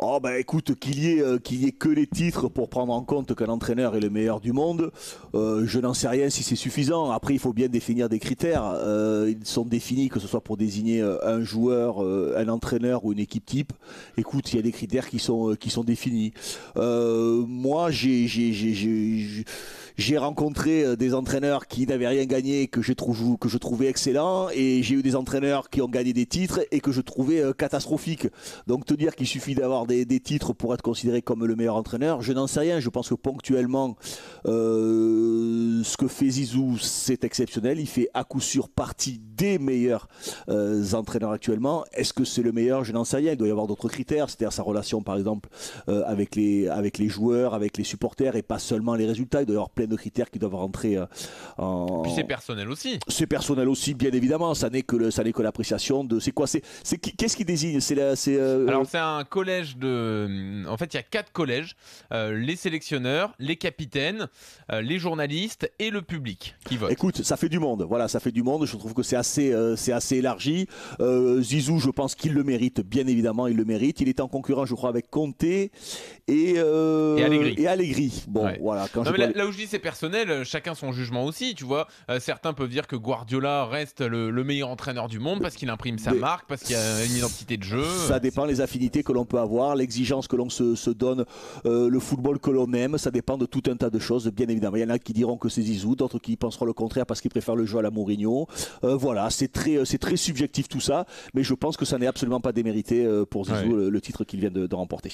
Oh bah écoute, qu'il y ait que les titres pour prendre en compte qu'un entraîneur est le meilleur du monde, je n'en sais rien si c'est suffisant. Après, il faut bien définir des critères. Ils sont définis, que ce soit pour désigner un joueur, un entraîneur ou une équipe type. Écoute, il y a des critères qui sont définis. Moi, j'ai rencontré des entraîneurs qui n'avaient rien gagné que je trouvais excellents, et j'ai eu des entraîneurs qui ont gagné des titres et que je trouvais catastrophiques. Donc te dire qu'il suffit d'avoir des titres pour être considéré comme le meilleur entraîneur, je n'en sais rien. Je pense que ponctuellement, ce que fait Zizou, c'est exceptionnel. Il fait à coup sûr partie des meilleurs entraîneurs actuellement. Est-ce que c'est le meilleur? Je n'en sais rien. Il doit y avoir d'autres critères, c'est-à-dire sa relation par exemple avec les joueurs, avec les supporters, et pas seulement les résultats. Il doit y avoir plein de critères qui doivent rentrer en... Puis c'est personnel aussi. C'est personnel aussi, bien évidemment. Ça n'est que l'appréciation de... C'est quoi? Qu'est-ce qui désigne? Alors c'est un collège de... En fait, il y a 4 collèges. Les sélectionneurs, les capitaines, les journalistes et le public qui votent. Écoute, ça fait du monde. Voilà, ça fait du monde. Je trouve que c'est assez élargi. Zizou, je pense qu'il le mérite. Bien évidemment, il le mérite. Il était en concurrence, je crois, avec Conté et Allegri. Bon, Ouais. voilà. Là où je dis c'est personnel, chacun son jugement aussi, tu vois. Certains peuvent dire que Guardiola reste le meilleur entraîneur du monde parce qu'il imprime sa marque, parce qu'il y a une identité de jeu. Ça dépend les affinités que l'on peut avoir, l'exigence que l'on se donne, le football que l'on aime. Ça dépend de tout un tas de choses, bien évidemment. Il y en a qui diront que c'est Zizou, d'autres qui penseront le contraire parce qu'ils préfèrent le jeu à la Mourinho. Voilà, c'est très subjectif tout ça, mais je pense que ça n'est absolument pas démérité pour Zizou, le titre qu'il vient de remporter.